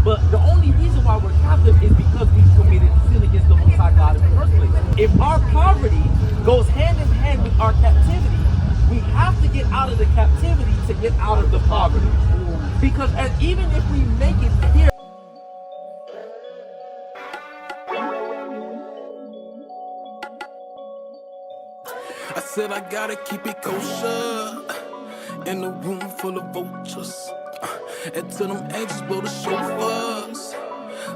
But the only reason why we're captive is because we committed sin against the Most High God in the first place. If our poverty goes hand in hand with our captivity, we have to get out of the captivity to get out of the poverty. Because even if we make it here, I said I gotta keep it kosher in a room full of vultures. And to them angels blow the chauffeurs.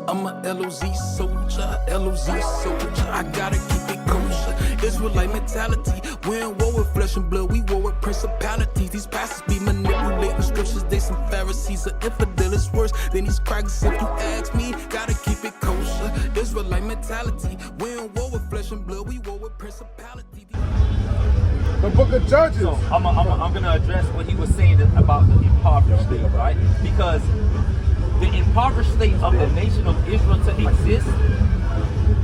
I'm a LOZ soldier, LOZ soldier. I gotta keep it kosher. Israelite mentality. We ain't war with flesh and blood, we war with principalities. These pastors be manipulating scriptures. They some Pharisees, an infidel is worse than these crackers. If you ask me, gotta keep it kosher. Israelite mentality. We ain't war with flesh and blood, we war with principalities. The book of Judges. so I'm going to address what he was saying about the impoverished state, right? Because the impoverished state of the nation of Israel to exist,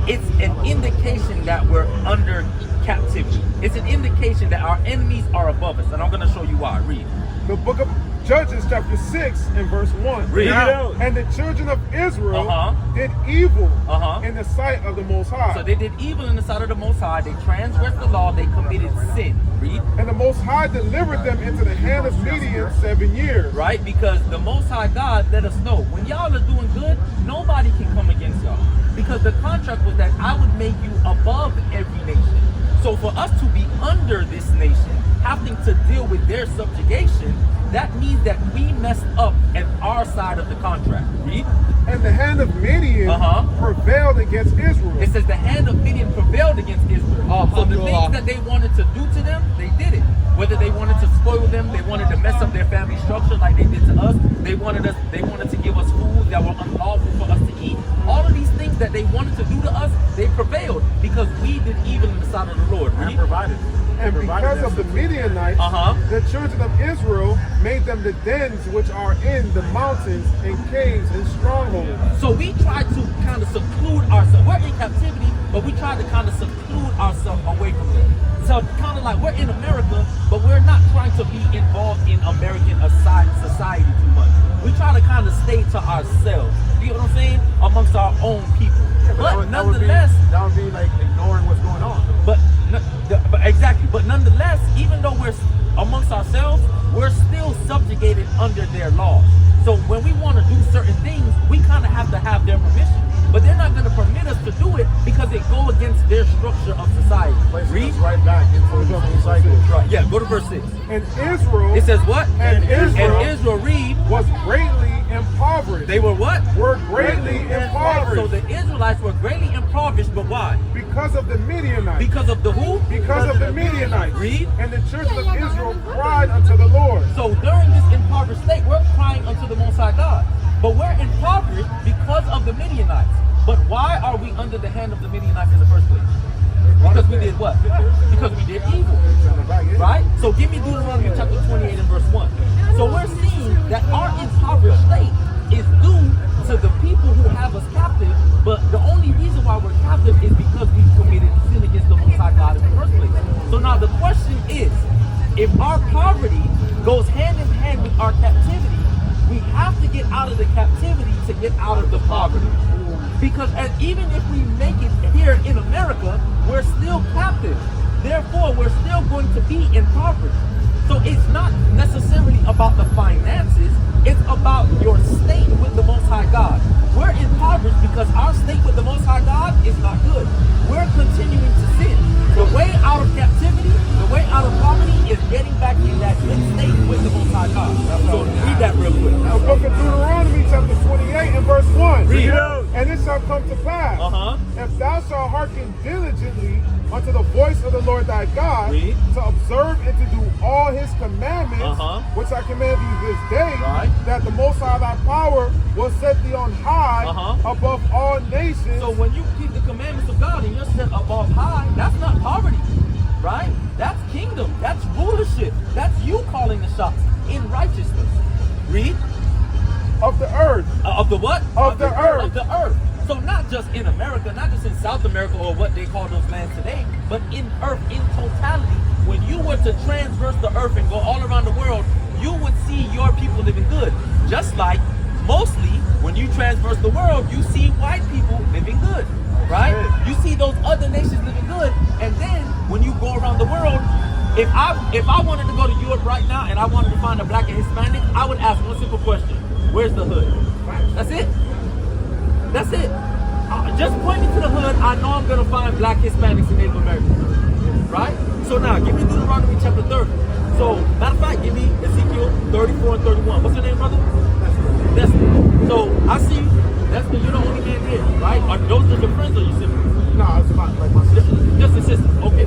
it's an indication that we're under captivity. It's an indication that our enemies are above us. And I'm going to show you why. Read. The book of Judges chapter 6 and verse 1. Read it out. And the children of Israel did evil in the sight of the Most High. So they did evil in the sight of the Most High. They transgressed the law. They committed sin. Read. And the Most High delivered them into the hand of Midian 7 years. Right? Because the Most High God let us know, when y'all are doing good, nobody can come against y'all. Because the contract was that I would make you above every nation. So for us to be under this nation, having to deal with their subjugation, that means that we messed up at our side of the contract. Read. And the hand of Midian prevailed against Israel. It says the hand of Midian prevailed against Israel. So the things that they wanted to do to them, they did it. Whether they wanted to spoil them, they wanted to mess up their family structure like they did to us. They wanted to give us food that were unlawful for us to eat. All of these things that they wanted to do to us, they prevailed because we did evil in the sight of the Lord. And provided. And because of the Midianites, the children of Israel made them the dens which are in the mountains and caves and strongholds. So we tried to kind of seclude ourselves. We're in captivity, but we tried to kind of seclude ourselves away from them. So kind of like we're in America, but we're not trying to be involved in American society too much. We try to kind of stay to ourselves. You know what I'm saying? Amongst our own people. But nonetheless, that would be like ignoring what's going on. But exactly. But nonetheless, even though we're amongst ourselves, we're still subjugated under their laws. So when we want to do certain things, we kind of have to have their permission. But they're not going to permit us to do it because it go against their structure of society. Read right back into the cycle. Right. Yeah, go to verse 6. And Israel. It says what? And Israel read. Was greatly impoverished. They were what? Were greatly impoverished. So the Israelites were greatly impoverished, but why? Because of the Midianites. Because of the who? Because of the Midianites. Read. And the children of Israel cried unto the Lord. So during this impoverished state, we're crying unto the Most High God. But we're impoverished because of the Midianites. But why are we under the hand of the Midianites in the first place? Because we did what? Because we did evil. Right? So give me Deuteronomy chapter 28 and verse 1. So we're seeing that our impoverished state is due to the people who have us captive, but the only reason why we're captive is because we committed sin against the Most High God in the first place. So now the question is, if our poverty goes hand in hand with our captivity, we have to get out of the captivity to get out of the poverty. Because even if we make it here in America, we're still captive. Therefore, we're still going to be impoverished. So it's not necessarily about the finances, it's about your state with the Most High God. We're impoverished because our state with the Most High God is not good. We're continuing to sin. The way out of captivity, the way out of poverty is getting back in that good state with the Most High God. So read that real quick. The book of Deuteronomy chapter 28 and verse 1. Read. And it shall come to pass, if thou shalt hearken diligently unto the voice of the Lord thy God, to observe and to do all his commandments, which I command thee this day, that the Most High thy power will set thee on high above all nations. So when you keep the commandments of God and you're set above high, that's not poverty, right? That's kingdom. That's rulership. That's you calling the shots in righteousness. Read. Of the earth. Of the what? Of the earth. Of the earth. So not just in America, not just in South America or what they call those lands today, but in earth in totality. When you were to transverse the earth and go all around the world, you would see your people living good. Just like mostly, when you transverse the world, you see white people living good, right? You see those other nations living good, and then when you go around the world, if I wanted to go to Europe right now and I wanted to find a black and Hispanic, I would ask one simple question: where's the hood? That's it. That's it. Just point me to the hood. I know I'm gonna find black Hispanics and Native Americans, right? So now, give me Deuteronomy chapter 30. So, matter of fact, give me Ezekiel 34 and 31. What's your name, brother? Desmond. So, I see Desmond, you're the only man here, right? Are those just your friends or your siblings? No, it's about like my sister. Just a sister. Okay.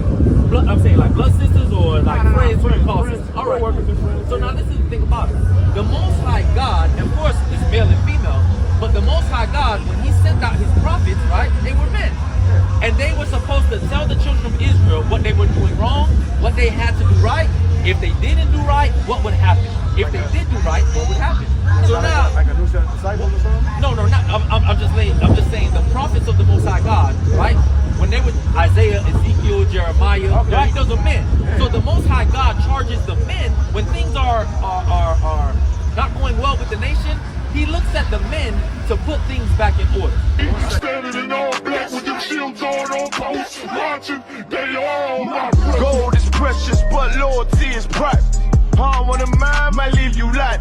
I'm saying like blood sisters or like friends, friends. All right. So now this is the thing about it. The Most High God, of course, is male and female, but the Most High God, when He sent out His prophets, right, they were men. And they were supposed to tell the children of Israel what they were doing wrong, what they had to do right. If they didn't do right, what would happen? If they did do right, what would happen? So now, like a new set of disciples or something? no, not. I'm just saying the prophets of the Most High God, right? When they were Isaiah, Ezekiel, Jeremiah, right? Those are men. So the Most High God charges the men when things are not going well with the nation. He looks at the men to put things back in order. Standing in all black with them shields on post, watching, they all my Gold is precious, but loyalty is private. I want a man, might leave you like